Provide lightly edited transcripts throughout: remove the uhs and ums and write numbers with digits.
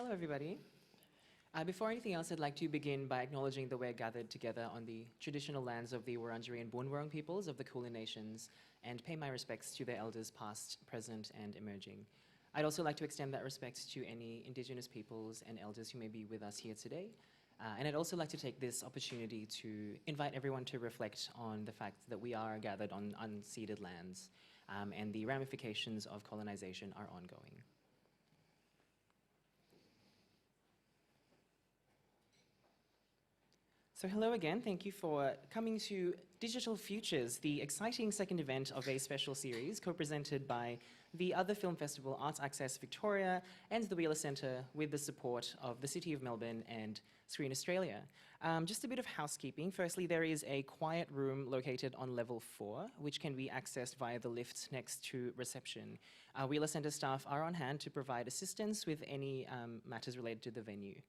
Hello, everybody. Before anything else, I'd like to begin by acknowledging that we're gathered together on the traditional lands of the Wurundjeri and Boonwurrung peoples of the Kulin Nations and pay my respects to their elders past, present, and emerging. I'd also like to extend that respect to any Indigenous peoples and elders who may be with us here today. And I'd also like to take this opportunity to invite everyone to reflect on the fact that we are gathered on unceded lands, and the ramifications of colonization are ongoing. So hello again, thank you for coming to Digital Futures, the exciting second event of a special series co-presented by the Other Film Festival Arts Access Victoria and the Wheeler Centre with the support of the City of Melbourne and Screen Australia. Just a bit of housekeeping. Firstly, there is a quiet room located on level 4, which can be accessed via the lift next to reception. Wheeler Centre staff are on hand to provide assistance with any matters related to the venue.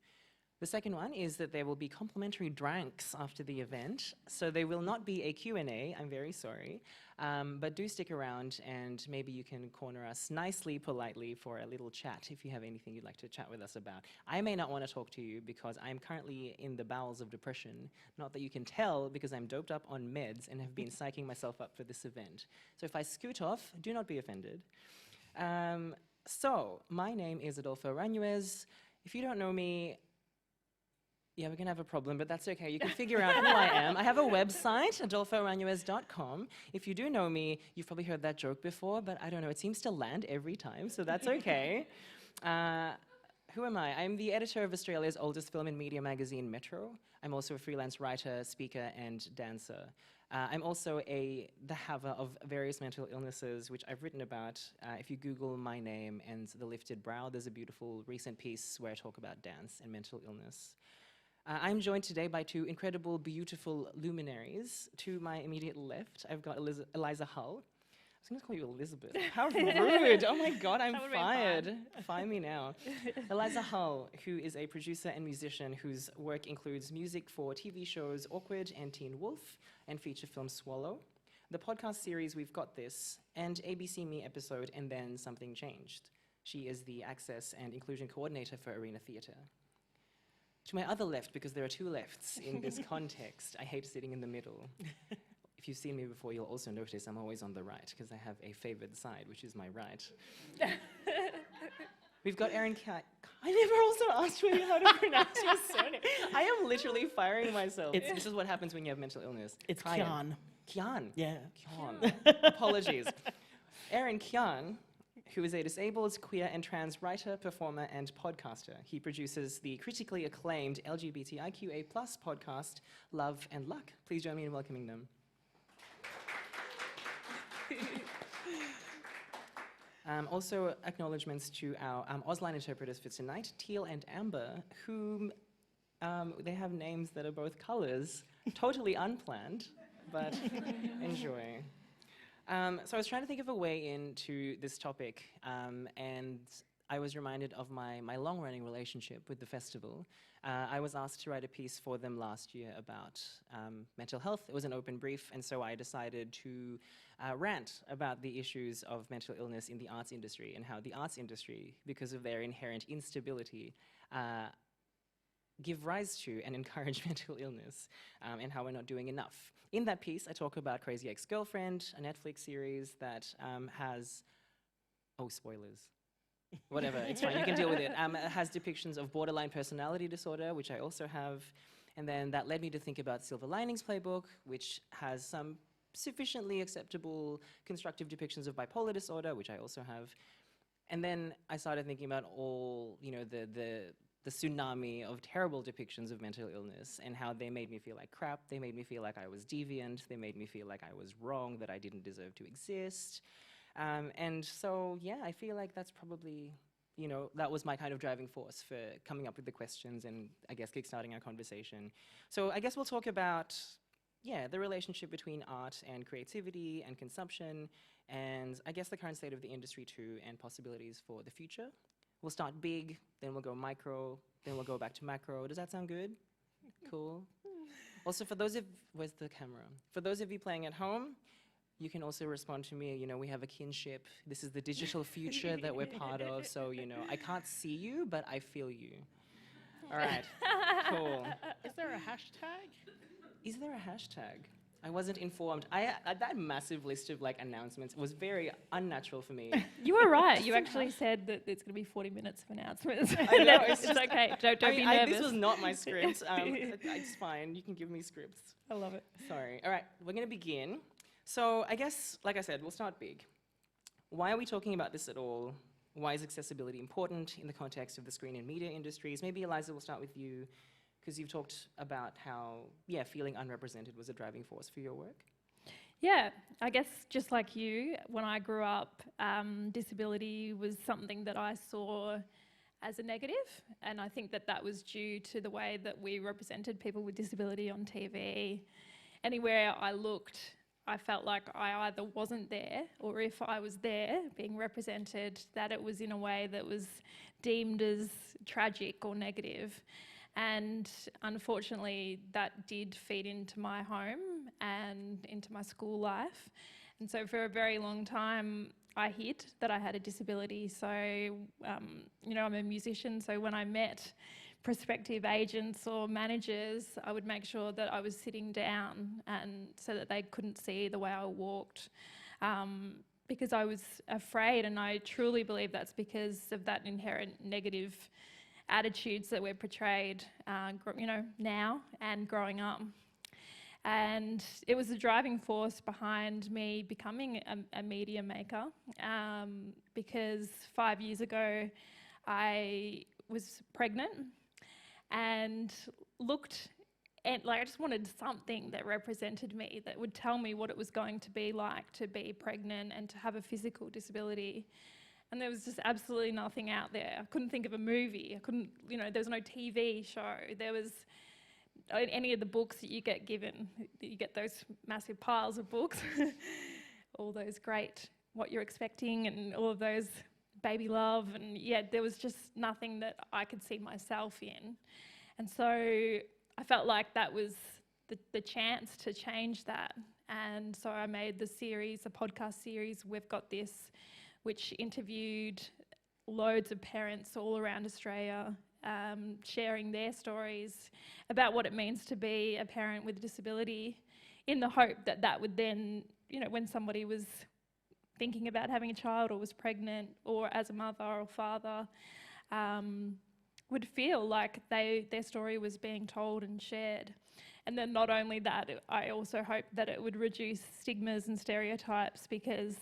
The second one is that there will be complimentary drinks after the event, so there will not be a Q&A, I'm very sorry, but do stick around and maybe you can corner us nicely, politely for a little chat if you have anything you'd like to chat with us about. I may not want to talk to you because I'm currently in the bowels of depression, not that you can tell because I'm doped up on meds and have been psyching myself up for this event. So if I scoot off, do not be offended. So, my name is Adolfo Ranuez. If you don't know me, yeah, we're going to have a problem, but that's okay. You can figure out who I am. I have a website, adolforanuez.com. If you do know me, you've probably heard that joke before, but I don't know, it seems to land every time, so that's okay. Who am I? I'm the editor of Australia's oldest film and media magazine, Metro. I'm also a freelance writer, speaker, and dancer. I'm also the haver of various mental illnesses, which I've written about. If you Google my name and the lifted brow, there's a beautiful recent piece where I talk about dance and mental illness. I'm joined today by two incredible, beautiful luminaries. To my immediate left, I've got Eliza Howe. I was going to call you Elizabeth. How rude. Oh my God, I'm fired. Fire me now. Eliza Howe, who is a producer and musician whose work includes music for TV shows Awkward and Teen Wolf and feature film Swallow, the podcast series We've Got This, and ABC Me episode And Then Something Changed. She is the Access and Inclusion Coordinator for Arena Theatre. To my other left, because there are two lefts in this context, I hate sitting in the middle. If you've seen me before, you'll also notice I'm always on the right, because I have a favored side, which is my right. We've got Erin Kyung. I never also asked you how to pronounce your surname. I am literally firing myself. This is what happens when you have mental illness. It's Kyung. Kyung. Yeah. Kyung. Apologies. Erin Kyung, who is a disabled, queer, and trans writer, performer, and podcaster. He produces the critically acclaimed LGBTIQA+ podcast, Love and Luck. Please join me in welcoming them. Also, acknowledgements to our Ausline interpreters for tonight, Teal and Amber, whom they have names that are both colors, totally unplanned, but enjoy. So I was trying to think of a way into this topic, and I was reminded of my long-running relationship with the festival. I was asked to write a piece for them last year about mental health. It was an open brief, and so I decided to rant about the issues of mental illness in the arts industry and how the arts industry, because of their inherent instability, give rise to and encourage mental illness, and how we're not doing enough. In that piece, I talk about Crazy Ex-Girlfriend, a Netflix series that has, oh, spoilers. Whatever, it's fine, you can deal with it. It has depictions of borderline personality disorder, which I also have, and then that led me to think about Silver Linings Playbook, which has some sufficiently acceptable constructive depictions of bipolar disorder, which I also have. And then I started thinking about all, you know, the tsunami of terrible depictions of mental illness and how they made me feel like crap, they made me feel like I was deviant, they made me feel like I was wrong, that I didn't deserve to exist. And so, yeah, I feel like that's probably, you know, that was my kind of driving force for coming up with the questions and I guess kickstarting our conversation. So I guess we'll talk about, yeah, the relationship between art and creativity and consumption, and I guess the current state of the industry too, and possibilities for the future. We'll start big, then we'll go micro, then we'll go back to macro. Does that sound good? Cool. Also, for those of, where's the camera? For those of you playing at home, you can also respond to me. You know, we have a kinship. This is the digital future that we're part of. So, you know, I can't see you, but I feel you. All right, cool. Is there a hashtag? Is there a hashtag? I wasn't informed. That massive list of like announcements was very unnatural for me. You were right. You actually said that it's going to be 40 minutes of announcements. I know, it's okay. Don't be I, nervous. this was not my script. It's fine. You can give me scripts. I love it. Sorry. All right, we're going to begin. So I guess, like I said, we'll start big. Why are we talking about this at all? Why is accessibility important in the context of the screen and media industries? Maybe Eliza, we'll start with you, because you've talked about how, feeling unrepresented was a driving force for your work. Yeah, I guess just like you, when I grew up, disability was something that I saw as a negative, and I think that that was due to the way that we represented people with disability on TV. Anywhere I looked, I felt like I either wasn't there, or if I was there being represented, that it was in a way that was deemed as tragic or negative. And unfortunately, that did feed into my home and into my school life. And so for a very long time, I hid that I had a disability. So, you know, I'm a musician, so when I met prospective agents or managers, I would make sure that I was sitting down, and so that they couldn't see the way I walked, because I was afraid, and I truly believe that's because of that inherent negative attitudes that we're portrayed, you know, now and growing up. And it was the driving force behind me becoming a media maker, because 5 years ago I was pregnant and looked and I just wanted something that represented me, that would tell me what it was going to be like to be pregnant and to have a physical disability. And there was just absolutely nothing out there. I couldn't think of a movie. I couldn't, you know, there was no TV show. There was any of the books that you get given. You get those massive piles of books, all those great What You're Expecting and all of those Baby Love. And yeah, there was just nothing that I could see myself in. And so I felt like that was the chance to change that. And so I made the podcast series, We've Got This, which interviewed loads of parents all around Australia, sharing their stories about what it means to be a parent with a disability, in the hope that that would then, you know, when somebody was thinking about having a child or was pregnant or as a mother or father, would feel like their story was being told and shared. And then not only that, I also hope that it would reduce stigmas and stereotypes, because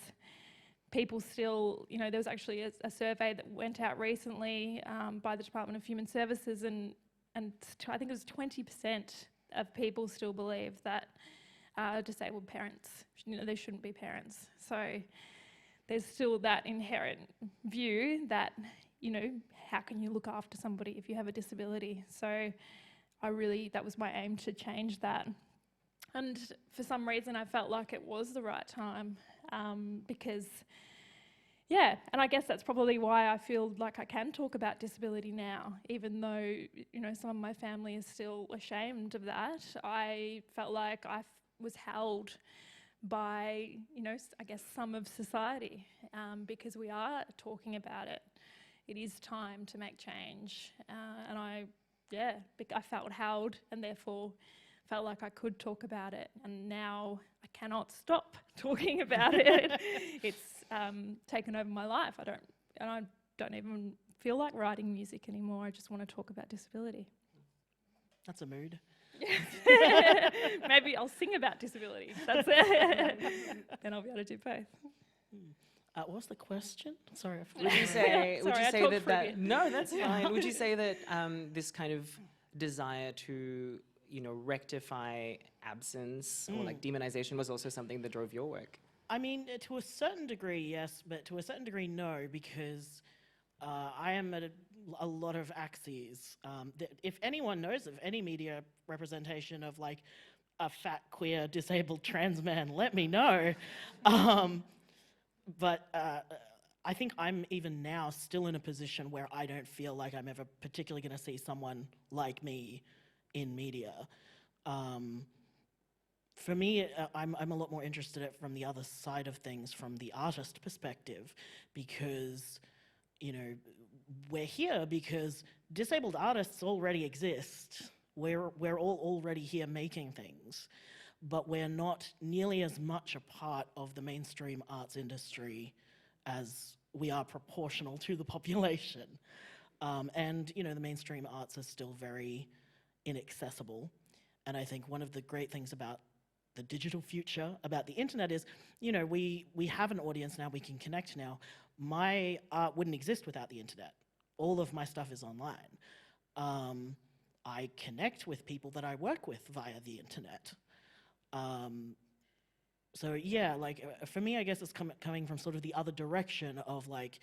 people still, you know, there was actually a survey that went out recently by the Department of Human Services, and I think it was 20% of people still believe that disabled parents, you know, they shouldn't be parents. So there's still that inherent view that, you know, how can you look after somebody if you have a disability? So that was my aim, to change that. And for some reason I felt like it was the right time, because, yeah, and I guess that's probably why I feel like I can talk about disability now, even though, you know, some of my family is still ashamed of that. I felt like I was held by, you know, I guess some of society, because we are talking about it. It is time to make change, and I felt held, and therefore felt like I could talk about it, and now I cannot stop talking about it. It's taken over my life. I don't even feel like writing music anymore. I just want to talk about disability. That's a mood. Maybe I'll sing about disability. That's it. Then I'll be able to do both. What was the question? Sorry, I forgot. Would you say that no, that's Yeah. fine. Would you say that this kind of desire to, you know, rectify absence or like demonization was also something that drove your work? I mean, to a certain degree, yes, but to a certain degree, no, because I am at a lot of axes. If anyone knows of any media representation of like a fat, queer, disabled trans man, let me know. But I think I'm even now still in a position where I don't feel like I'm ever particularly going to see someone like me in media. for me, I'm a lot more interested in it from the other side of things, from the artist perspective, because, you know, we're here because disabled artists already exist. We're all already here making things, but we're not nearly as much a part of the mainstream arts industry as we are proportional to the population. And, you know, the mainstream arts are still very inaccessible. And I think one of the great things about the digital future, about the internet is, you know, we have an audience now, we can connect now. My art wouldn't exist without the internet. All of my stuff is online. I connect with people that I work with via the internet. So yeah, like for me, I guess it's coming from sort of the other direction of like,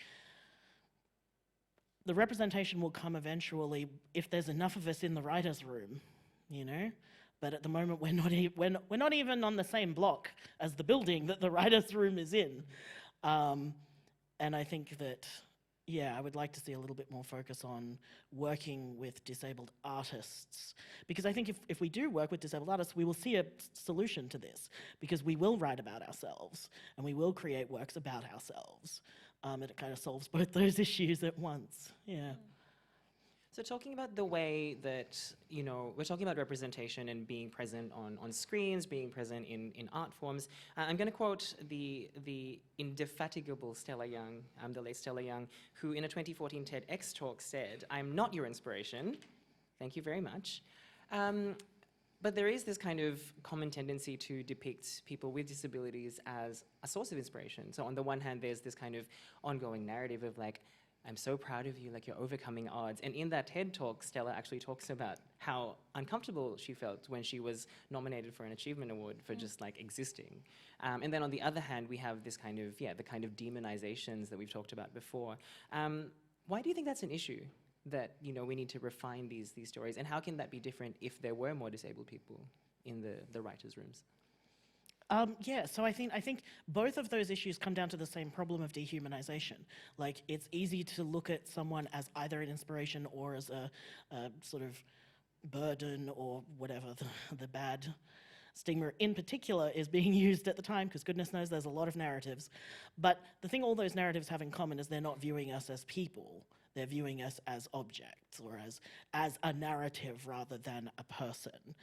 the representation will come eventually if there's enough of us in the writer's room, you know? But at the moment, we're not even on the same block as the building that the writer's room is in. And I think that, yeah, I would like to see a little bit more focus on working with disabled artists. Because I think if we do work with disabled artists, we will see a solution to this. Because we will write about ourselves, and we will create works about ourselves. And it kind of solves both those issues at once, yeah. So talking about the way that, you know, we're talking about representation and being present on screens, being present in art forms. I'm going to quote the indefatigable Stella Young, the late Stella Young, who in a 2014 TEDx talk said, "I'm not your inspiration." Thank you very much. But there is this kind of common tendency to depict people with disabilities as a source of inspiration. So on the one hand, there's this kind of ongoing narrative of like, I'm so proud of you, like you're overcoming odds. And in that TED talk, Stella actually talks about how uncomfortable she felt when she was nominated for an achievement award for just like existing. And then on the other hand, we have this kind of, the kind of demonizations that we've talked about before. Why do you think that's an issue? That, you know, we need to refine these stories, and how can that be different if there were more disabled people in the writers' rooms? Yeah, so I think both of those issues come down to the same problem of dehumanization. Like, it's easy to look at someone as either an inspiration or as a sort of burden or whatever the bad stigma in particular is being used at the time, because goodness knows there's a lot of narratives. But the thing all those narratives have in common is they're not viewing us as people. They're viewing us as objects, or as a narrative rather than a person.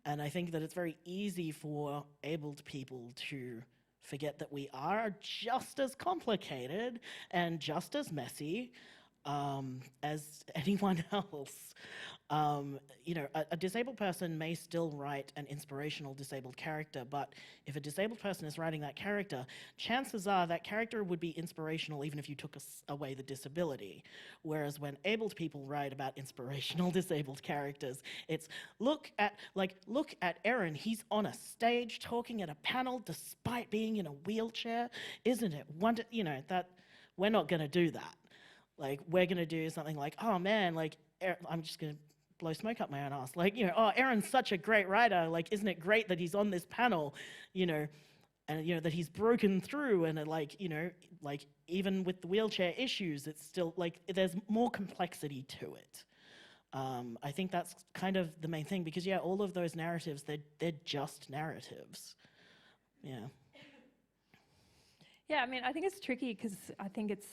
And I think that it's very easy for abled people to forget that we are just as complicated and just as messy as anyone else. You know, a disabled person may still write an inspirational disabled character, but if a disabled person is writing that character, chances are that character would be inspirational even if you took away the disability. Whereas when abled people write about inspirational disabled characters, it's look at Erin, he's on a stage talking at a panel despite being in a wheelchair. Isn't it wonderful? You know, that we're not going to do that. Like, we're going to do something like, oh man, like, I'm just going to blow smoke up my own ass. Like, you know, oh, Erin's such a great writer. Like, isn't it great that he's on this panel, you know, and, you know, that he's broken through, and like, you know, like, even with the wheelchair issues, it's still, like, there's more complexity to it. I think that's kind of the main thing, because, yeah, all of those narratives, they're just narratives. Yeah. Yeah, I mean, I think it's tricky because I think it's,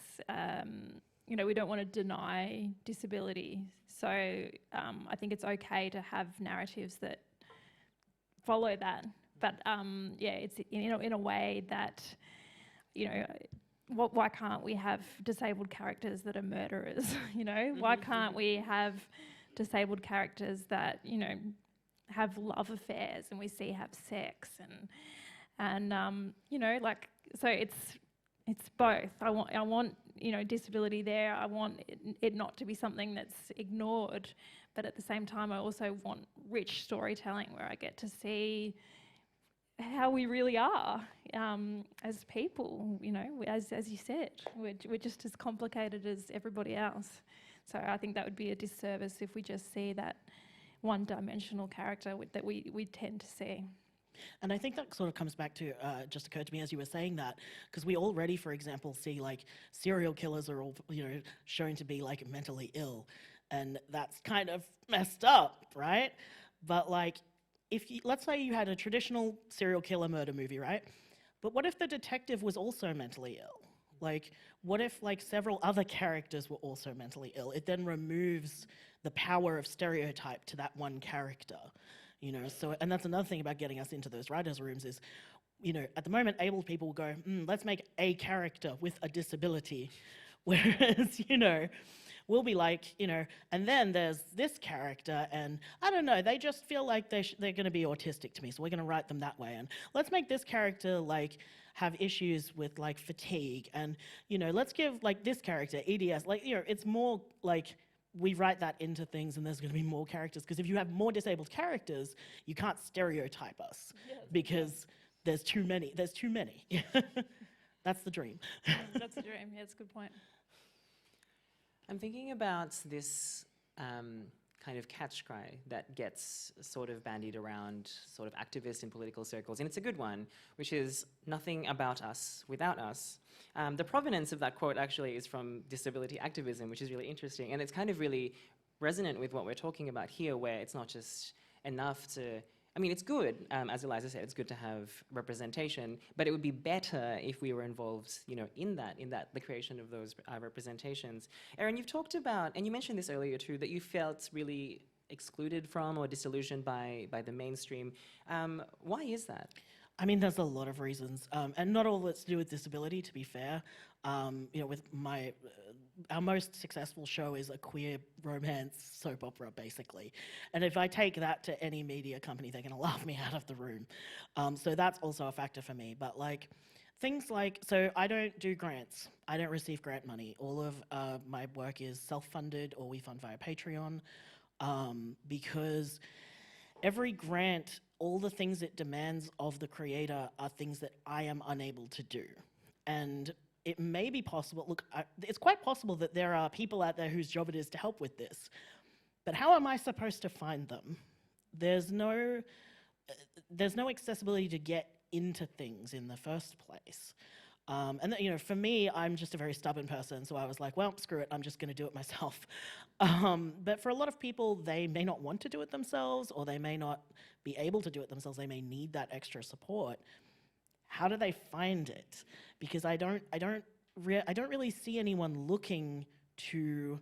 you know, we don't want to deny disability. So I think it's okay to have narratives that follow that. But yeah, it's in a way that, you know, why can't we have disabled characters that are murderers? You know, why can't we have disabled characters that, you know, have love affairs and we see have sex and you know, like, so it's both. I want you know, disability there. I want it not to be something that's ignored, but at the same time, I also want rich storytelling where I get to see how we really are as people. You know, as you said, we're just as complicated as everybody else. So I think that would be a disservice if we just see that one-dimensional character that we tend to see. And I think that sort of comes back to, just occurred to me as you were saying that, because we already, for example, see like serial killers are all, you know, shown to be like mentally ill, and that's kind of messed up, right? But like, let's say you had a traditional serial killer murder movie, right? But what if the detective was also mentally ill? Like, what if like several other characters were also mentally ill? It then removes the power of stereotype to that one character, you know? So, and that's another thing about getting us into those writers' rooms is, you know, at the moment, able people will go, let's make a character with a disability. Whereas, you know, we'll be like, you know, and then there's this character, and I don't know, they just feel like they're going to be autistic to me, so we're going to write them that way. And let's make this character, like, have issues with, like, fatigue. And, you know, let's give, like, this character, EDS, like, you know, it's more like we write that into things and there's going to be more characters. Because if you have more disabled characters, you can't stereotype us. Yes, because there's too many. There's too many. That's the dream. That's the dream. Yeah, it's a good point. I'm thinking about this kind of catch cry that gets sort of bandied around sort of activists in political circles, and it's a good one, which is nothing about us without us. The provenance of that quote actually is from disability activism, which is really interesting, and it's kind of really resonant with what we're talking about here, where it's not just enough to, I mean, it's good, as Eliza said, it's good to have representation, but it would be better if we were involved, you know, in the creation of those representations. Erin, you've talked about, and you mentioned this earlier too, that you felt really excluded from or disillusioned by the mainstream. Why is that? I mean, there's a lot of reasons, and not all that's to do with disability, to be fair. You know, with our most successful show is a queer romance soap opera, basically. And if I take that to any media company, they're going to laugh me out of the room. So that's also a factor for me. But like, things like, so I don't do grants. I don't receive grant money. All of my work is self-funded, or we fund via Patreon, because every grant, all the things it demands of the creator are things that I am unable to do. And it may be possible, look, it's quite possible that there are people out there whose job it is to help with this, but how am I supposed to find them? There's no accessibility to get into things in the first place. And you know, for me, I'm just a very stubborn person, so I was like, well, screw it, I'm just gonna do it myself. But for a lot of people, they may not want to do it themselves, or they may not be able to do it themselves, they may need that extra support. How do they find it? Because I don't really see anyone looking to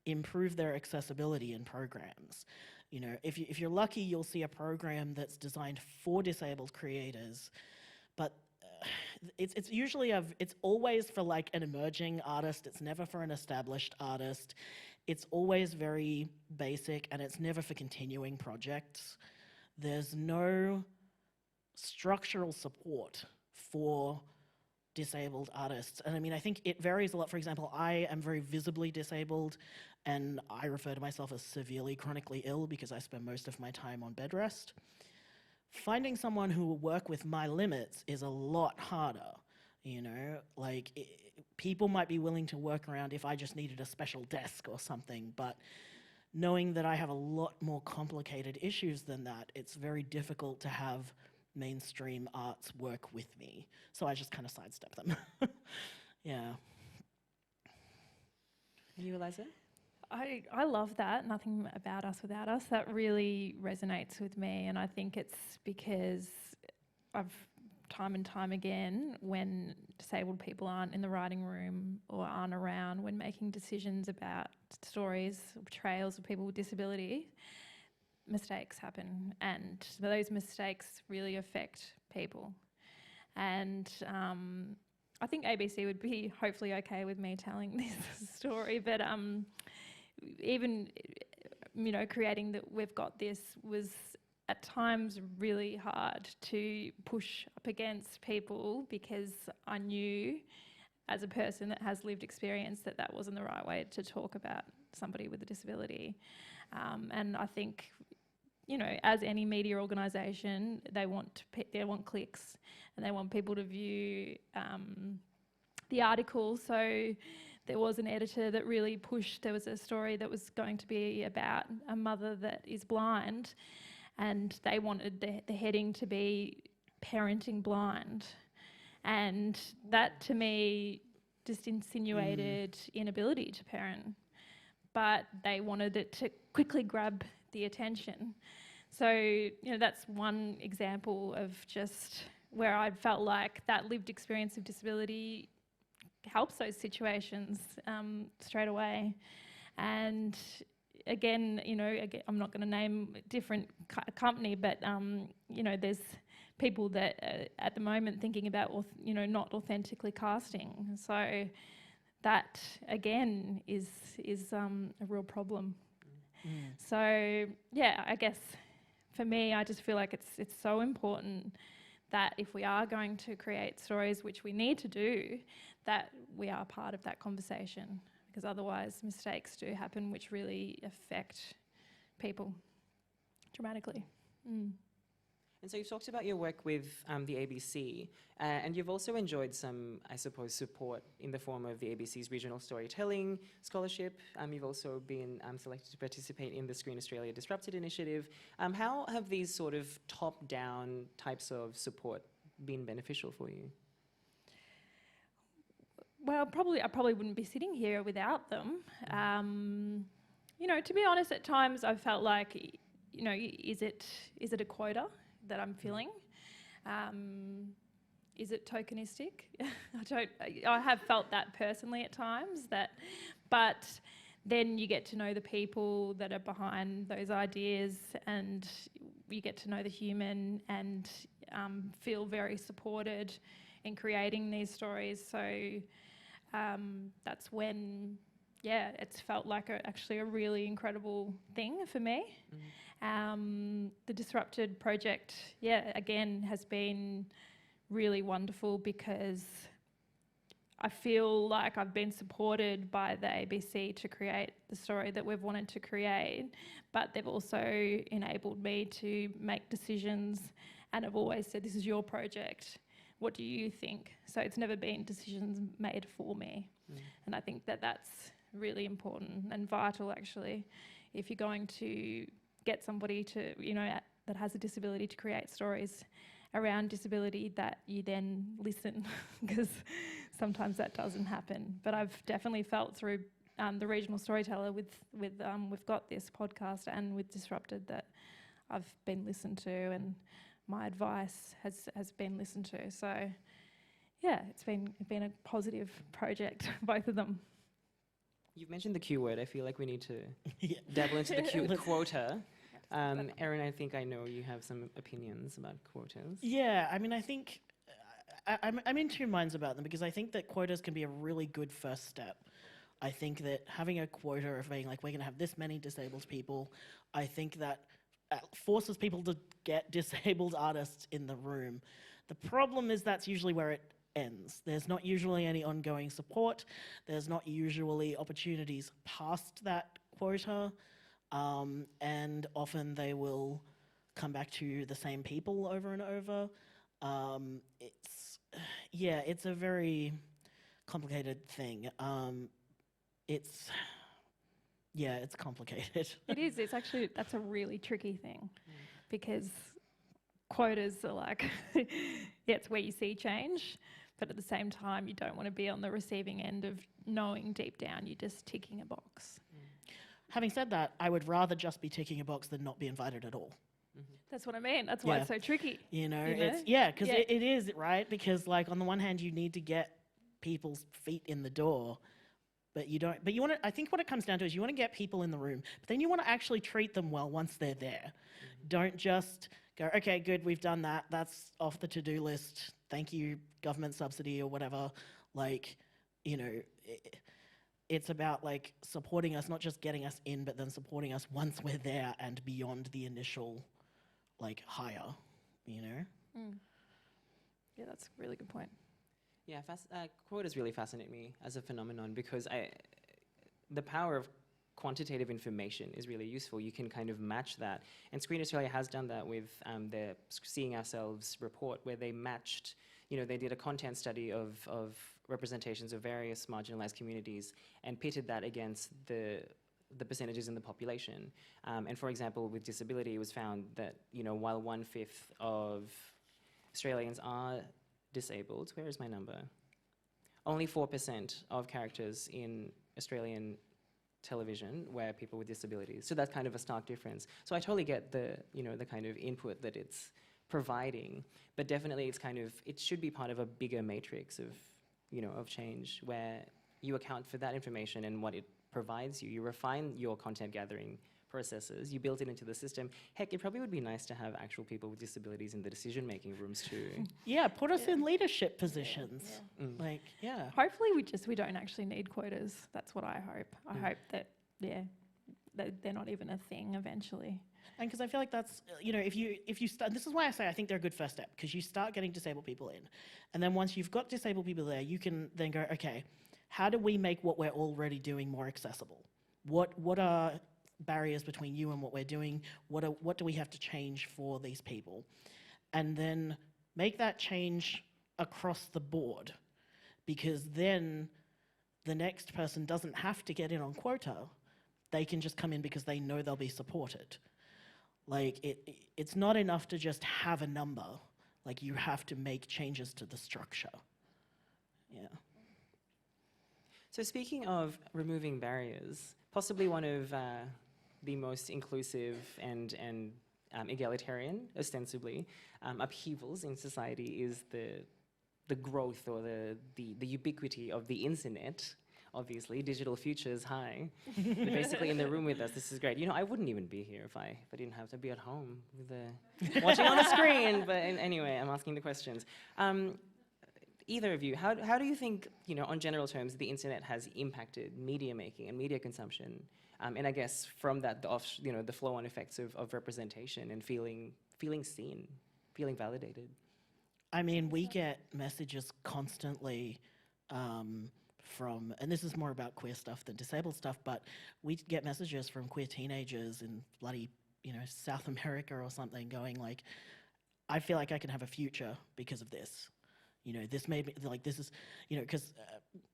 improve their accessibility in programs. You know, if you're lucky, you'll see a program that's designed for disabled creators, but it's usually it's always for like an emerging artist. It's never for an established artist. It's always very basic, and it's never for continuing projects. There's no structural support for disabled artists. And I mean, I think it varies a lot. For example, I am very visibly disabled, and I refer to myself as severely chronically ill because I spend most of my time on bed rest. Finding someone who will work with my limits is a lot harder, you know? Like, people might be willing to work around if I just needed a special desk or something, but knowing that I have a lot more complicated issues than that, it's very difficult to have mainstream arts work with me. So I just kind of sidestep them. Yeah. And you, Eliza? I love that, nothing about us without us. That really resonates with me, and I think it's because I've time and time again, when disabled people aren't in the writing room or aren't around when making decisions about stories or portrayals of people with disability, mistakes happen, and those mistakes really affect people. And I think ABC would be hopefully okay with me telling this story, but even, you know, creating that We've Got This was at times really hard to push up against people, because I knew as a person that has lived experience that that wasn't the right way to talk about somebody with a disability. And I think, you know, as any media organisation, they want clicks, and they want people to view the article. So there was an editor that really pushed. There was a story that was going to be about a mother that is blind, and they wanted the heading to be parenting blind. And that, to me, just insinuated inability to parent. But they wanted it to quickly grab the attention. So, that's one example of just where I'd felt like that lived experience of disability helps those situations straight away. And again, I'm not going to name a different company, but, there's people that are at the moment thinking about, not authentically casting. So that, again, is a real problem. So, yeah, I guess for me, I just feel like it's so important that if we are going to create stories, which we need to do, that we are part of that conversation, because otherwise mistakes do happen which really affect people dramatically. And so you've talked about your work with the ABC, and you've also enjoyed some, I suppose, support in the form of the ABC's Regional Storytelling Scholarship. You've also been selected to participate in the Screen Australia Disrupted initiative. How have these sort of top-down types of support been beneficial for you? Well, I probably wouldn't be sitting here without them. To be honest, at times I've felt like, is it a quota that I'm filling? Is it tokenistic? I have felt that personally at times, but then you get to know the people that are behind those ideas, and you get to know the human, and feel very supported in creating these stories. So that's when, it's felt like actually a really incredible thing for me. The Disrupted project, again, has been really wonderful, because I feel like I've been supported by the ABC to create the story that we've wanted to create, but they've also enabled me to make decisions, and have always said, this is your project. What do you think? So it's never been decisions made for me. And I think that that's really important and vital, actually, if you're going to get somebody to, that has a disability to create stories around disability, that you then listen, because sometimes that doesn't happen. But I've definitely felt through the Regional Storyteller with We've Got This podcast and with Disrupted that I've been listened to, and my advice has been listened to. So, it's been a positive project, both of them. You've mentioned the Q word. I feel like we need to dabble into the Q quota. Erin, I think I know you have some opinions about quotas. Yeah, I mean, I think I'm in two minds about them, because I think that quotas can be a really good first step. I think that having a quota of being like, we're going to have this many disabled people, I think that forces people to get disabled artists in the room. The problem is that's usually where it ends. There's not usually any ongoing support. There's not usually opportunities past that quota. And often they will come back to the same people over and over. It's a very complicated thing. It's complicated. It is. It's actually, that's a really tricky thing, because quotas are like, it's where you see change, but at the same time, you don't want to be on the receiving end of knowing deep down you're just ticking a box. Having said that, I would rather just be ticking a box than not be invited at all. That's what I mean. That's why it's so tricky. It is, right? Because, like, on the one hand, you need to get people's feet in the door, but you don't. But you want to. I think what it comes down to is you want to get people in the room, but then you want to actually treat them well once they're there. Don't just go, okay, good, we've done that. That's off the to-do list. Thank you, government subsidy or whatever. Like, it's about like supporting us, not just getting us in, but then supporting us once we're there and beyond the initial like hire, Yeah, that's a really good point. Yeah, quotas really fascinate me as a phenomenon, because the power of quantitative information is really useful. You can kind of match that. And Screen Australia has done that with the Seeing Ourselves report, where they matched, they did a content study of representations of various marginalised communities and pitted that against the percentages in the population. And for example, with disability, it was found that, while 1/5 of Australians are disabled, where is my number? Only 4% of characters in Australian television where people with disabilities. So that's kind of a stark difference. So I totally get the, the kind of input that it's providing, but definitely it should be part of a bigger matrix of, of change where you account for that information and what it provides you. You refine your content gathering processes, you build it into the system. Heck, it probably would be nice to have actual people with disabilities in the decision-making rooms too. Yeah, put us in leadership positions. Hopefully we don't actually need quotas. That's what I hope. I hope that, that they're not even a thing eventually. And because I feel like that's, if you start, this is why I say I think they're a good first step, because you start getting disabled people in. And then once you've got disabled people there, you can then go, okay, how do we make what we're already doing more accessible? What are barriers between you and what we're doing? What do we have to change for these people? And then make that change across the board, because then the next person doesn't have to get in on quota. They can just come in because they know they'll be supported. Like, it's not enough to just have a number. Like, you have to make changes to the structure. Yeah. So speaking of removing barriers, possibly one of the most inclusive and egalitarian, ostensibly, upheavals in society is the growth or the ubiquity of the internet. Obviously, digital futures, hi. They're basically in the room with us. This is great. I wouldn't even be here if I didn't have to be at home with watching on a screen. But anyway, I'm asking the questions. Either of you, how do you think, on general terms, the internet has impacted media making and media consumption? And I guess from that, the flow-on effects of representation and feeling seen, feeling validated. I mean, we get messages constantly from, and this is more about queer stuff than disabled stuff, but we get messages from queer teenagers in bloody, South America or something going like, I feel like I can have a future because of this. This made me, like, this is, because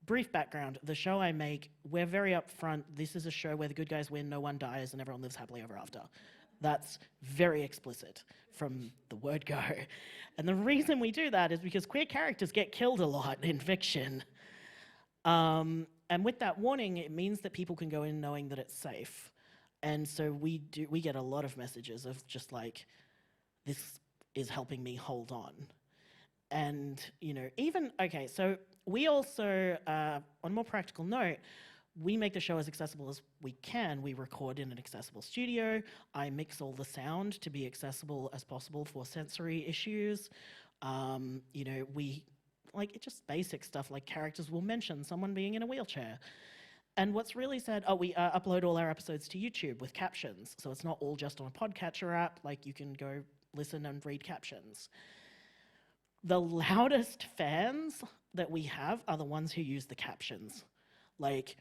brief background, the show I make, we're very upfront. This is a show where the good guys win, no one dies, and everyone lives happily ever after. That's very explicit from the word go. And the reason we do that is because queer characters get killed a lot in fiction. And with that warning, it means that people can go in knowing that it's safe. And so we get a lot of messages of just like, this is helping me hold on. And, okay, so we also, on a more practical note, we make the show as accessible as we can. We record in an accessible studio. I mix all the sound to be accessible as possible for sensory issues. It's just basic stuff like characters will mention someone being in a wheelchair. And what's really sad, we upload all our episodes to YouTube with captions. So it's not all just on a podcatcher app, like you can go listen and read captions. The loudest fans that we have are the ones who use the captions. Like,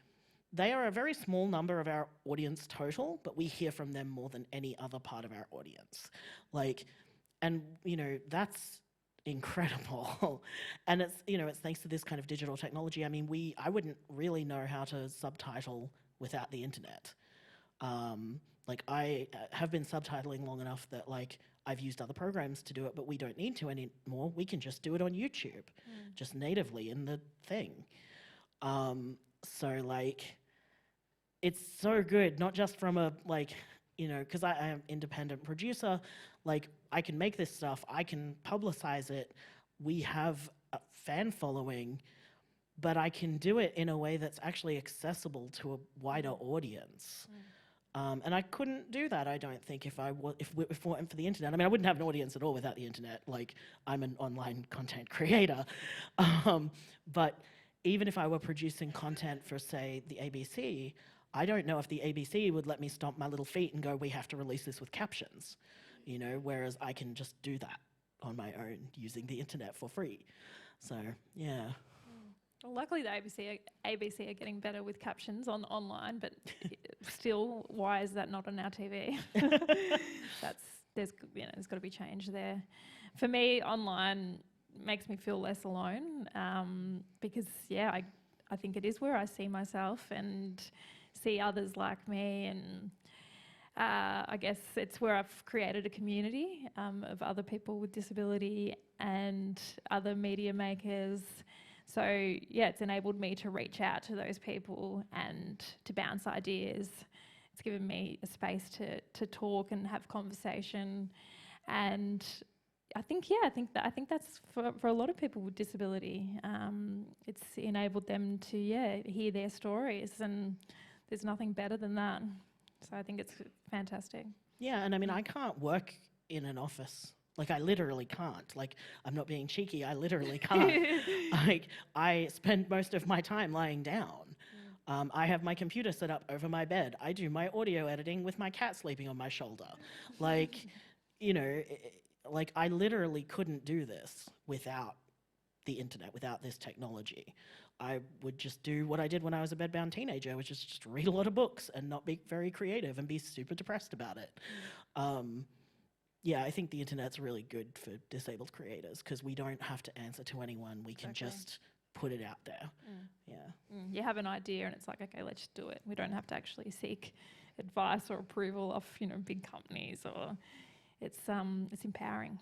they are a very small number of our audience total, but we hear from them more than any other part of our audience. Like, and, that's incredible. And it's, it's thanks to this kind of digital technology. I mean, I wouldn't really know how to subtitle without the internet. I have been subtitling long enough that, I've used other programs to do it, but we don't need to anymore. We can just do it on YouTube, just natively in the thing. It's so good, not just from a, because I am an independent producer, I can make this stuff, I can publicize it, we have a fan following, but I can do it in a way that's actually accessible to a wider audience. And I couldn't do that, I don't think, if it weren't for the internet. I mean, I wouldn't have an audience at all without the internet. I'm an online content creator. But even if I were producing content for, say, the ABC, I don't know if the ABC would let me stomp my little feet and go, we have to release this with captions, whereas I can just do that on my own using the internet for free. So, yeah. Well, luckily the ABC are getting better with captions online, but still, why is that not on our TV? There's got to be change there. For me, online makes me feel less alone because I think it is where I see myself and see others like me, and I guess it's where I've created a community of other people with disability and other media makers. So yeah, it's enabled me to reach out to those people and to bounce ideas. It's given me a space to talk and have conversation, and I think that's for a lot of people with disability. It's enabled them to hear their stories, and there's nothing better than that. So I think it's fantastic. Yeah, and I mean, I can't work in an office. Like, I literally can't. Like, I'm not being cheeky, I literally can't. Like, I spend most of my time lying down. I have my computer set up over my bed. I do my audio editing with my cat sleeping on my shoulder. Like, you know, like, I literally couldn't do this without the internet, without this technology. I would just do what I did when I was a bedbound teenager, which is just read a lot of books and not be very creative and be super depressed about it. Yeah, I think the internet's really good for disabled creators because we don't have to answer to anyone. We can just put it out there. Yeah. You have an idea and it's like, okay, let's do it. We don't have to actually seek advice or approval of, big companies, or it's empowering.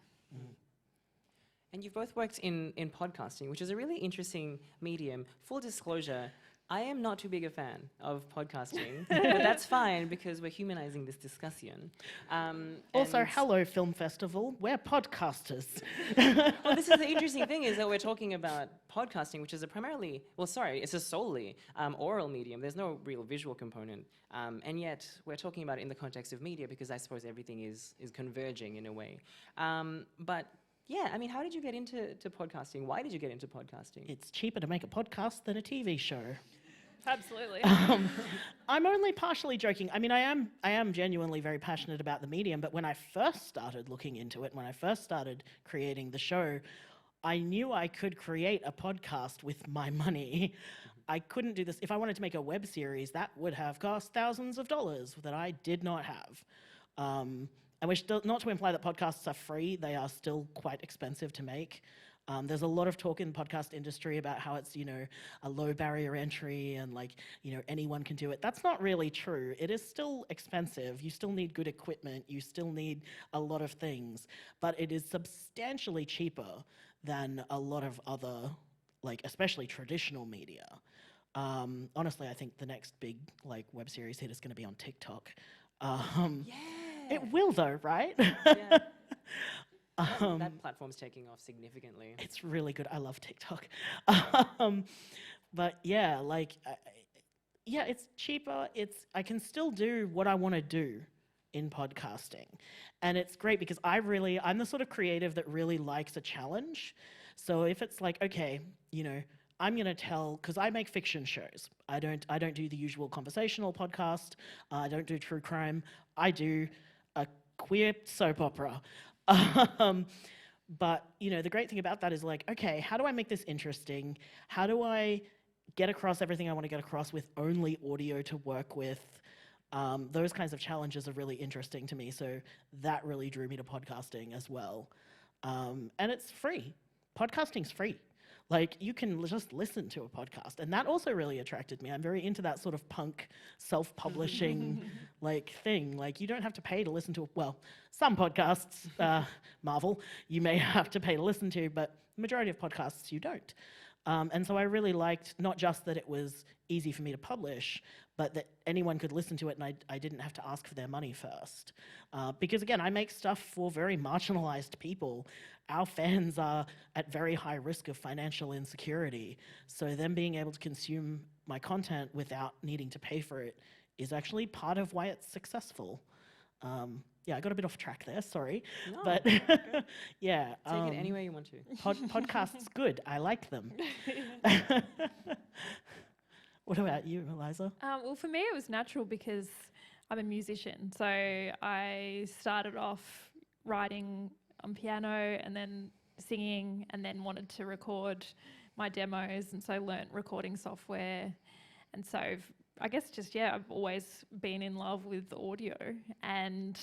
And you've both worked in podcasting, which is a really interesting medium. Full disclosure, I am not too big a fan of podcasting, but that's fine because we're humanizing this discussion. Also, hello, Film Festival. We're podcasters. Well, this is the interesting thing is that we're talking about podcasting, which is it's a solely oral medium. There's no real visual component. And yet we're talking about it in the context of media because I suppose everything is converging in a way. But yeah, I mean, how did you get into podcasting? Why did you get into podcasting? It's cheaper to make a podcast than a TV show. Absolutely. I'm only partially joking. I mean, I am genuinely very passionate about the medium, but when I first started looking into it, when I first started creating the show, I knew I could create a podcast with my money. I couldn't do this. If I wanted to make a web series, that would have cost thousands of dollars that I did not have. And which not to imply that podcasts are free, they are still quite expensive to make. There's a lot of talk in the podcast industry about how it's, a low barrier entry and anyone can do it. That's not really true. It is still expensive. You still need good equipment. You still need a lot of things, but it is substantially cheaper than a lot of other, especially traditional media. Honestly, I think the next big web series hit is going to be on TikTok. It will though, right? Yeah. That platform's taking off significantly. It's really good. I love TikTok. But yeah, it's cheaper. I can still do what I want to do in podcasting. And it's great because I'm the sort of creative that really likes a challenge. So if it's okay, I'm going to because I make fiction shows. I don't do the usual conversational podcast. I don't do true crime. I do a queer soap opera. But, the great thing about that is okay, how do I make this interesting? How do I get across everything I want to get across with only audio to work with? Those kinds of challenges are really interesting to me. So that really drew me to podcasting as well. And it's free. Podcasting's free. You can just listen to a podcast. And that also really attracted me. I'm very into that sort of punk self-publishing thing. You don't have to pay to listen to, some podcasts, Marvel, you may have to pay to listen to, but the majority of podcasts you don't. And so I really liked not just that it was easy for me to publish, but that anyone could listen to it and I didn't have to ask for their money first. Because again, I make stuff for very marginalised people. Our fans are at very high risk of financial insecurity. So them being able to consume my content without needing to pay for it is actually part of why it's successful. Yeah, I got a bit off track there, sorry. No, but yeah. Take it any way you want to. Podcasts, good, I like them. What about you, Eliza? Well, for me, it was natural because I'm a musician. So I started off writing on piano and then singing and then wanted to record my demos. And so I learnt recording software. And so I guess I've always been in love with audio. And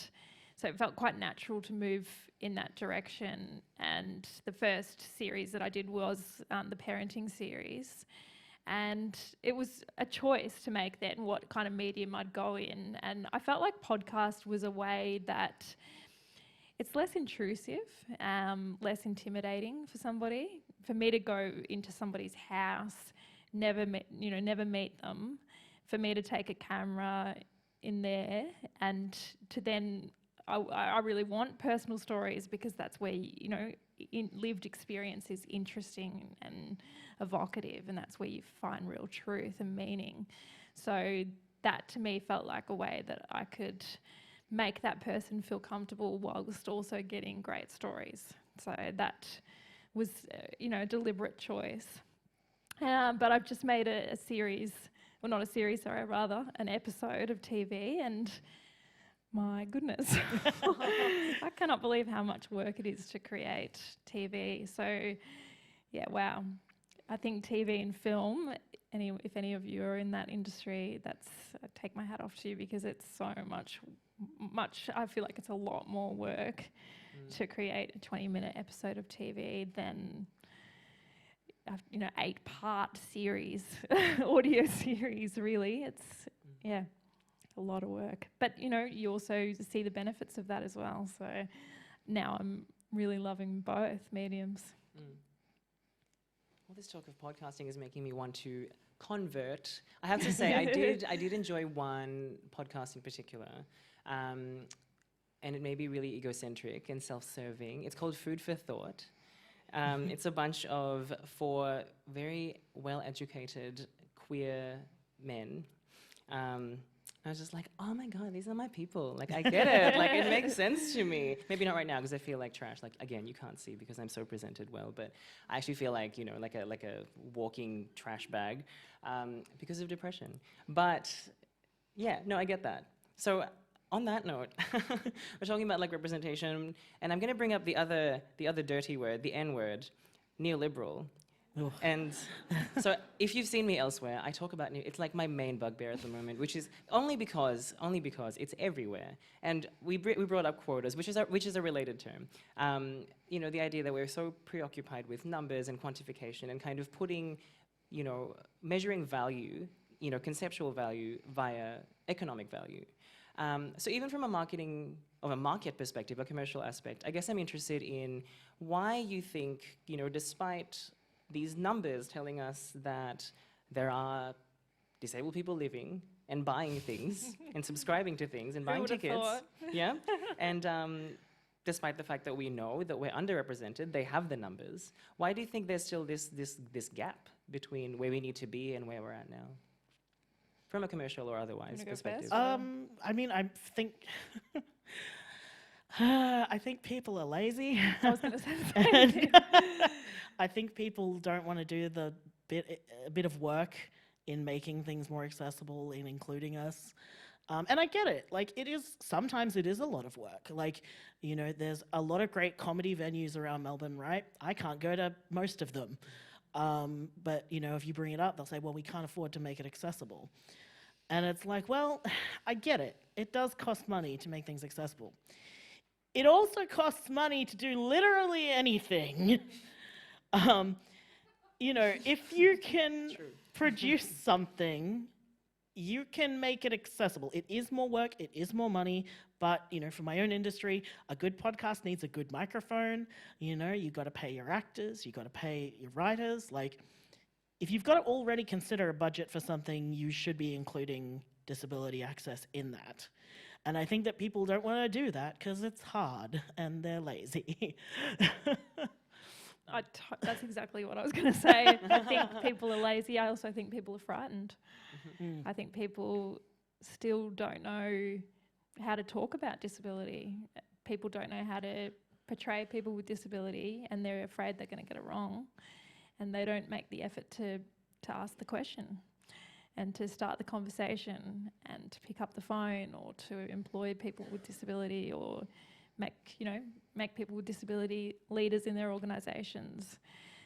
so it felt quite natural to move in that direction. And the first series that I did was the parenting series. And it was a choice to make then what kind of medium I'd go in. And I felt like podcast was a way that it's less intrusive, less intimidating for somebody for me to go into somebody's house, never meet them, for me to take a camera in there and to then, I really want personal stories because that's where, lived experience is interesting and evocative, and that's where you find real truth and meaning. So that to me felt like a way that I could make that person feel comfortable whilst also getting great stories. So that was, a deliberate choice. But I've just made a series, well, not a series, sorry, rather an episode of TV, and my goodness, I cannot believe how much work it is to create TV. So, yeah, wow. I think TV and film, if any of you are in that industry, I take my hat off to you, because it's so much, I feel like it's a lot more work to create a 20-minute episode of TV than 8-part series, audio series, really. It's, a lot of work. But, you also see the benefits of that as well. So now I'm really loving both mediums. All this talk of podcasting is making me want to convert. I have to say, I did enjoy one podcast in particular. And it may be really egocentric and self-serving. It's called Food for Thought. It's a bunch of 4 very well-educated queer men. I was just like, oh my God, these are my people. Like, I get it. Like, it makes sense to me. Maybe not right now, because I feel like trash. Like, again, you can't see because I'm so presented well, but I actually feel like, like a walking trash bag because of depression. But yeah, no, I get that. So on that note, we're talking about like representation, and I'm going to bring up the other dirty word, the N word, neoliberal. Ugh. And so if you've seen me elsewhere, I talk about it's like my main bugbear at the moment, which is only because it's everywhere. And we brought up quotas, which is a related term. The idea that we're so preoccupied with numbers and quantification and kind of putting, measuring value, conceptual value via economic value. So even from a market perspective, a commercial aspect, I guess I'm interested in why you think, despite these numbers telling us that there are disabled people living and buying things and subscribing to things and buying tickets. Yeah. And despite the fact that we know that we're underrepresented, they have the numbers. Why do you think there's still this gap between where we need to be and where we're at now? From a commercial or otherwise perspective. I think I think people are lazy. I was going to say the same thing. I think people don't want to do a bit of work in making things more accessible, in including us. And I get it. Like, sometimes it is a lot of work. Like, there's a lot of great comedy venues around Melbourne, right? I can't go to most of them. But, if you bring it up, they'll say, well, we can't afford to make it accessible. And it's like, well, I get it. It does cost money to make things accessible. It also costs money to do literally anything. If you can produce something, you can make it accessible. It is more work, it is more money, but, for my own industry, a good podcast needs a good microphone. You got to pay your actors, you got to pay your writers. Like, if you've got to already consider a budget for something, you should be including disability access in that. And I think that people don't want to do that because it's hard and they're lazy. That's exactly what I was going to say. I think people are lazy. I also think people are frightened. I think people still don't know how to talk about disability. People don't know how to portray people with disability, and they're afraid they're going to get it wrong. And they don't make the effort to ask the question and to start the conversation and to pick up the phone or to employ people with disability or make people with disability leaders in their organisations.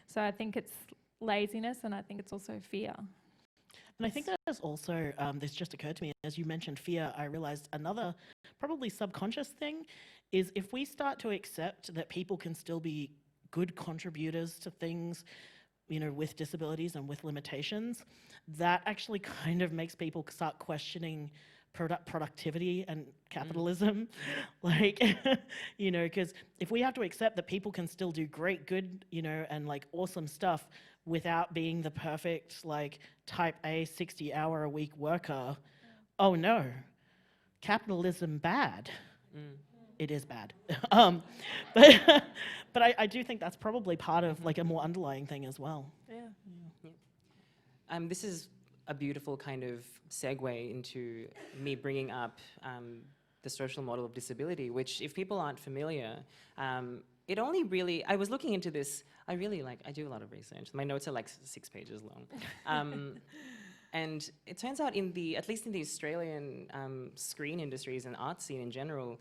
So I think it's laziness, and I think it's also fear. And I think there's also, this just occurred to me, as you mentioned fear, I realised another probably subconscious thing is if we start to accept that people can still be good contributors to things, with disabilities and with limitations, that actually kind of makes people start questioning productivity and capitalism. Like, you know, because if we have to accept that people can still do great, good, you know, and like awesome stuff without being the perfect, like, type A 60-hour-a-week worker, oh no, capitalism bad. It is bad. But I do think that's probably part of like a more underlying thing as well. This is a beautiful kind of segue into me bringing up the social model of disability, which, if people aren't familiar, it only really, I was looking into this, I do a lot of research. My notes are like 6 pages long. And it turns out at least in the Australian screen industries and art scene in general,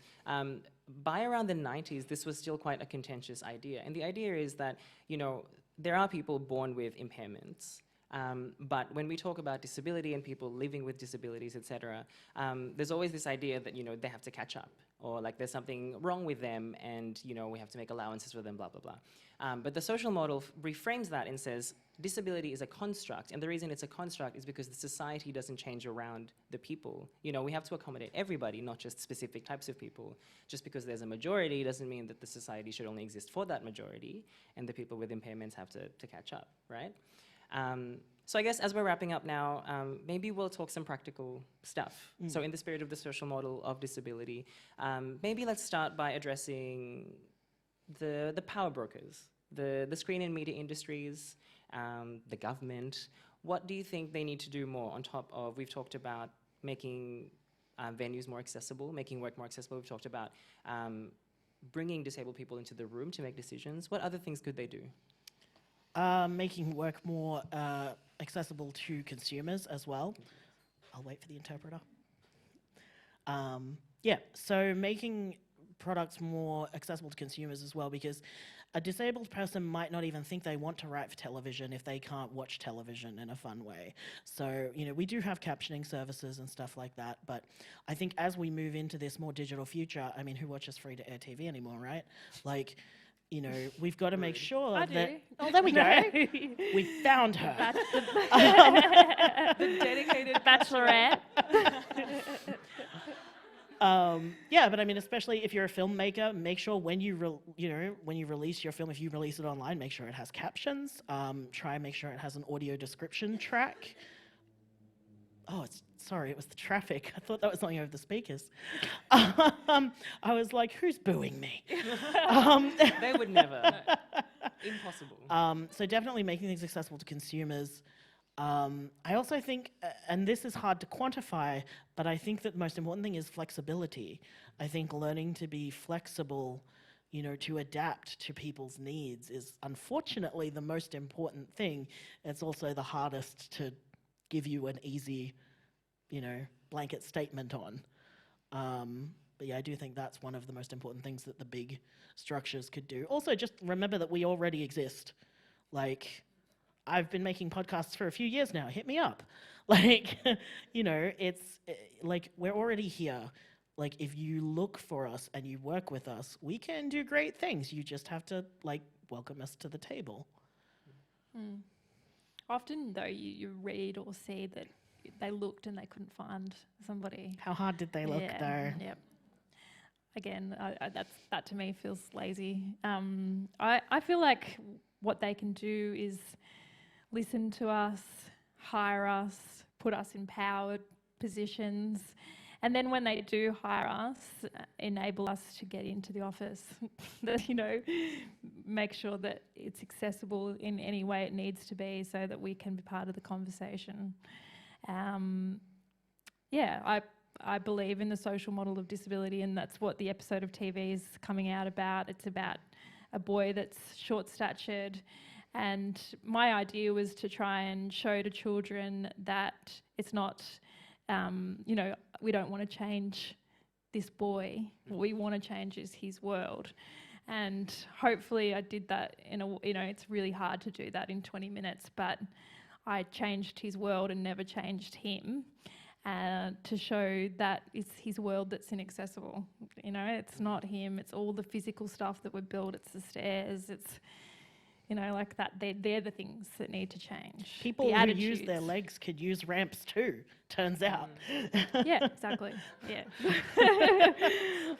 by around the 90s, this was still quite a contentious idea. And the idea is that, you know, there are people born with impairments, but when we talk about disability and people living with disabilities, etc., there's always this idea that, you know, they have to catch up, or like there's something wrong with them and, you know, we have to make allowances for them, blah, blah, blah. But the social model reframes that and says disability is a construct, and the reason it's a construct is because the society doesn't change around the people. You know, we have to accommodate everybody, not just specific types of people. Just because there's a majority doesn't mean that the society should only exist for that majority, and the people with impairments have to catch up, right? So I guess as we're wrapping up now, maybe we'll talk some practical stuff. So in the spirit of the social model of disability, maybe let's start by addressing the power brokers, the screen and media industries, the government. What do you think they need to do more on top of, we've talked about making venues more accessible, making work more accessible, we've talked about bringing disabled people into the room to make decisions. What other things could they do? Making work more accessible to consumers as well. I'll wait for the interpreter. Yeah, so making products more accessible to consumers as well, because a disabled person might not even think they want to write for television if they can't watch television in a fun way. So, you know, we do have captioning services and stuff like that, but I think as we move into this more digital future, I mean, who watches free-to-air TV anymore, right? Like, you know, we've got to make sure I that... do. Oh, there we go. We found her. The dedicated bachelorette. Yeah, but I mean, especially if you're a filmmaker, make sure when you release your film, if you release it online, make sure it has captions. Try and make sure it has an audio description track. Oh, sorry, it was the traffic. I thought that was something over the speakers. I was like, who's booing me? They would never. Impossible. So definitely making things accessible to consumers. I also think, and this is hard to quantify, but I think that the most important thing is flexibility. I think learning to be flexible, you know, to adapt to people's needs is unfortunately the most important thing. It's also the hardest to give you an easy, you know, blanket statement on. But yeah, I do think that's one of the most important things that the big structures could do. Also, just remember that we already exist. Like, I've been making podcasts for a few years now. Hit me up. Like, you know, it's like we're already here. Like, if you look for us and you work with us, we can do great things. You just have to, like, welcome us to the table. Often, though, you read or see that they looked and they couldn't find somebody. How hard did they look, though? Yep. Again, that to me feels lazy. I feel like what they can do is listen to us, hire us, put us in powered positions, and then when they do hire us, enable us to get into the office. That, you know, make sure that it's accessible in any way it needs to be so that we can be part of the conversation. Yeah, I believe in the social model of disability, and that's what the episode of TV is coming out about. It's about a boy that's short-statured, and my idea was to try and show to children that it's not, you know, we don't want to change this boy. What we want to change is his world. And hopefully I did that in a, you know, it's really hard to do that in 20 minutes, but I changed his world and never changed him, to show that it's his world that's inaccessible. You know, it's not him, it's all the physical stuff that we're built, it's the stairs, You know, like that, they're the things that need to change. People The who use their attitudes. legs could use ramps too, turns out. Yeah, exactly. Yeah.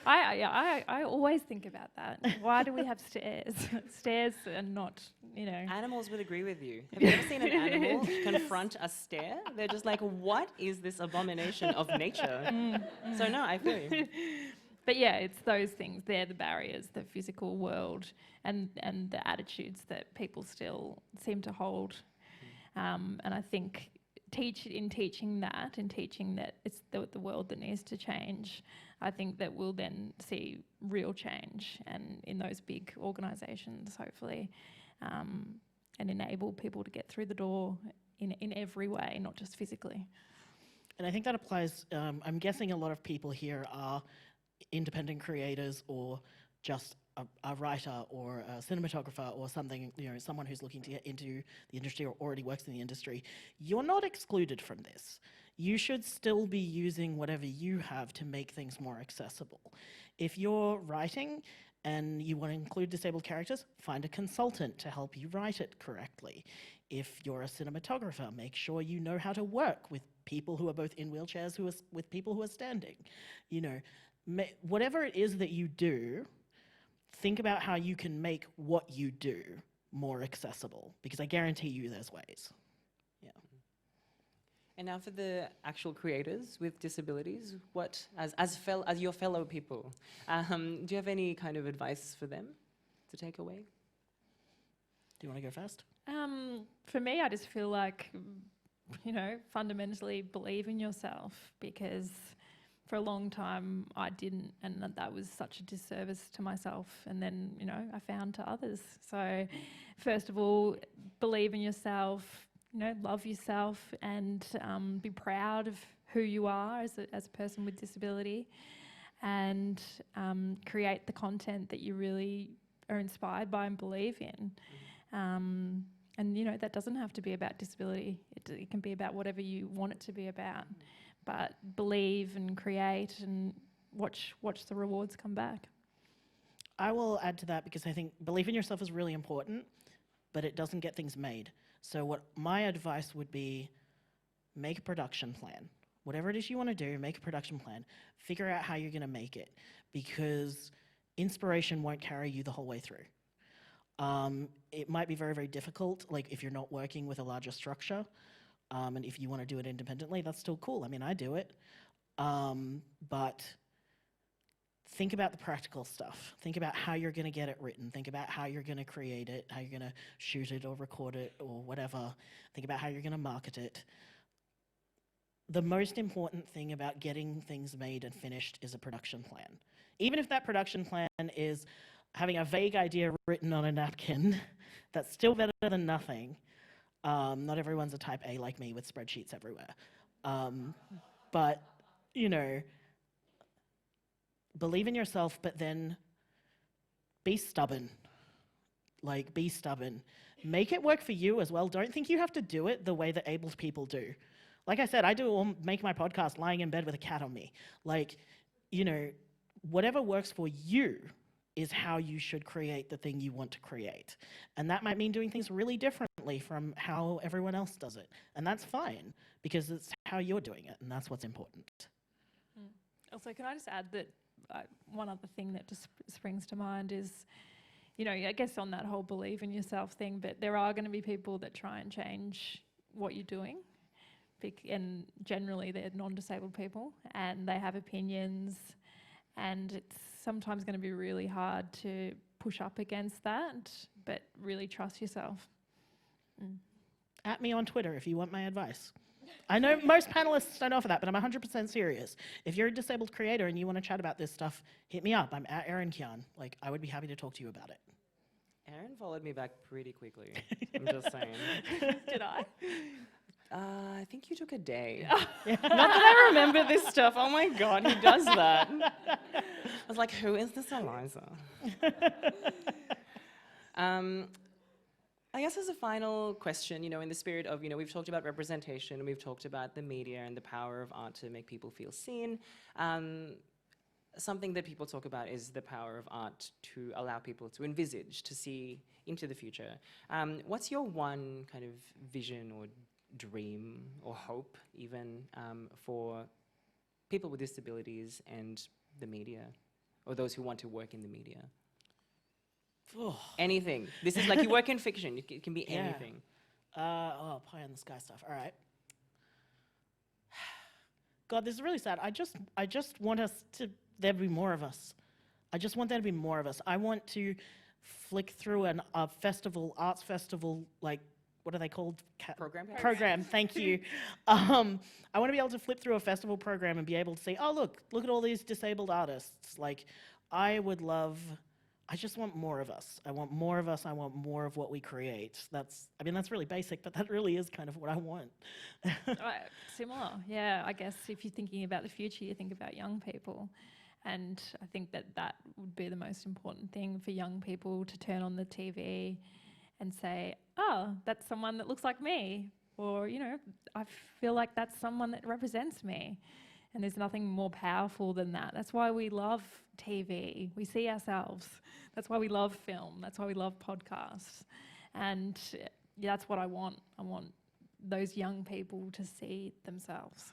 I always think about that. Why do we have stairs? Stairs are not, you know. Animals would agree with you. Have you ever seen an animal confront a stair? They're just like, what is this abomination of nature? So no, I feel you. But yeah, it's those things. They're the barriers, the physical world, and the attitudes that people still seem to hold. And I think teaching that it's the world that needs to change, I think that we'll then see real change, and in those big organisations, hopefully, and enable people to get through the door in every way, not just physically. And I think that applies, I'm guessing a lot of people here are independent creators or just a writer or a cinematographer or something, you know, someone who's looking to get into the industry or already works in the industry. You're not excluded from this. You should still be using whatever you have to make things more accessible. If you're writing and you want to include disabled characters, find a consultant to help you write it correctly. If you're a cinematographer, make sure you know how to work with people who are both in wheelchairs, with people who are standing. You know, whatever it is that you do, think about how you can make what you do more accessible, because I guarantee you there's ways. Yeah. And now for the actual creators with disabilities, what, as your fellow people, do you have any kind of advice for them to take away? Do you want to go first? For me, I just feel like, you know, fundamentally believe in yourself, because for a long time I didn't, and that was such a disservice to myself, and then, you know, I found to others. So first of all, believe in yourself, you know, love yourself, and be proud of who you are as a person with disability, and create the content that you really are inspired by and believe in. And, you know, that doesn't have to be about disability. It can be about whatever you want it to be about. But believe and create and watch the rewards come back. I will add to that, because I think belief in yourself is really important, but it doesn't get things made. So what my advice would be, make a production plan. Whatever it is you want to do, make a production plan. Figure out how you're going to make it, because inspiration won't carry you the whole way through. It might be very, very difficult, like if you're not working with a larger structure, and if you want to do it independently, that's still cool. I mean, I do it. But think about the practical stuff. Think about how you're going to get it written. Think about how you're going to create it, how you're going to shoot it or record it or whatever. Think about how you're going to market it. The most important thing about getting things made and finished is a production plan. Even if that production plan is having a vague idea written on a napkin, that's still better than nothing. Not everyone's a type A like me with spreadsheets everywhere. But, you know, believe in yourself, but then be stubborn. Like, be stubborn. Make it work for you as well. Don't think you have to do it the way that able people do. Like I said, make my podcast lying in bed with a cat on me. Like, you know, whatever works for you is how you should create the thing you want to create. And that might mean doing things really differently from how everyone else does it. And that's fine, because it's how you're doing it, and that's what's important. Also, can I just add that one other thing that just springs to mind is, you know, I guess on that whole believe in yourself thing, but there are going to be people that try and change what you're doing. And generally they're non-disabled people, and they have opinions, and it's sometimes going to be really hard to push up against that, but really trust yourself. At me on Twitter if you want my advice. I know most panelists don't offer that, but I'm 100% serious. If you're a disabled creator and you want to chat about this stuff, hit me up. I'm at Erin Kyung. Like, I would be happy to talk to you about it. Erin followed me back pretty quickly. I'm just saying. Did I? I think you took a day. Not that I remember this stuff. Oh my God, who does that? I was like, who is this Eliza? I guess as a final question, you know, in the spirit of, you know, we've talked about representation, we've talked about the media and the power of art to make people feel seen. something that people talk about is the power of art to allow people to envisage, to see into the future. What's your one kind of vision or dream or hope even for people with disabilities and the media, or those who want to work in the media? Anything. This is like you work in fiction. It can be anything. Pie in the sky stuff. All right. God, this is really sad. I just want there to be more of us. I just want there to be more of us. I want to flick through a arts festival, like, what are they called? Program, thank you. I want to be able to flip through a festival program and be able to say, oh, look at all these disabled artists. Like, I just want more of us. I want more of us. I want more of what we create. That's really basic, but that really is kind of what I want. Similar, yeah. I guess if you're thinking about the future, you think about young people. And I think that would be the most important thing for young people to turn on the TV and say, oh, that's someone that looks like me. Or, I feel like that's someone that represents me. And there's nothing more powerful than that. That's why we love TV. We see ourselves. That's why we love film. That's why we love podcasts. And that's what I want. I want those young people to see themselves.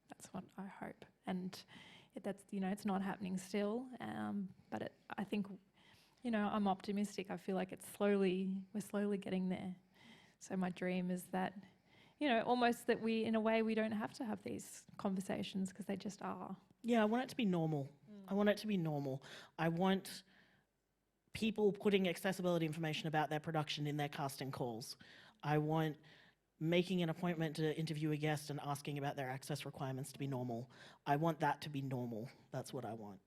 That's what I hope. And it's not happening still. But I think, I'm optimistic. I feel like we're slowly getting there. So my dream is that, almost that in a way, we don't have to have these conversations because they just are. Yeah, I want it to be normal. I want it to be normal. I want people putting accessibility information about their production in their casting calls. I want making an appointment to interview a guest and asking about their access requirements to be normal. I want that to be normal. That's what I want.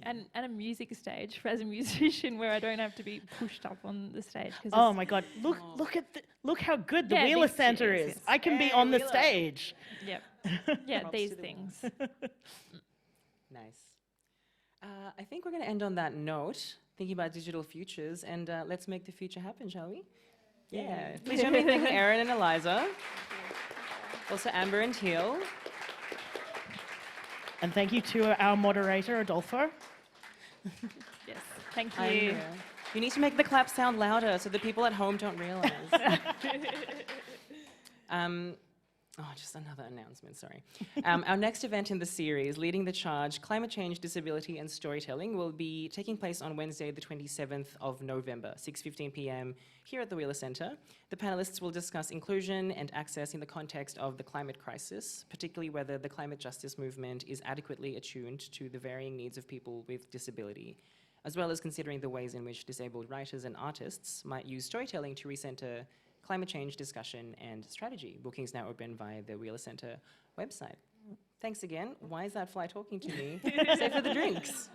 And a music stage as a musician where I don't have to be pushed up on the stage. Oh my God! Look how good the Wheeler Centre is. Yes. I can be on the stage. Yep. Yeah, these things. Nice. I think we're going to end on that note, thinking about digital futures, and let's make the future happen, shall we? Yeah. Please join me in thanking Erin and Eliza. Also Amber and Teal. And thank you to our moderator, Adolfo. Yes, thank you. You need to make the clap sound louder so the people at home don't realize. Just another announcement, sorry. Our next event in the series, Leading the Charge, Climate Change, Disability and Storytelling, will be taking place on Wednesday, the 27th of November, 6:15 p.m. here at the Wheeler Centre. The panellists will discuss inclusion and access in the context of the climate crisis, particularly whether the climate justice movement is adequately attuned to the varying needs of people with disability, as well as considering the ways in which disabled writers and artists might use storytelling to recenter climate change discussion and strategy. Bookings now open via the Wheeler Centre website. Thanks again. Why is that fly talking to me? Save for the drinks.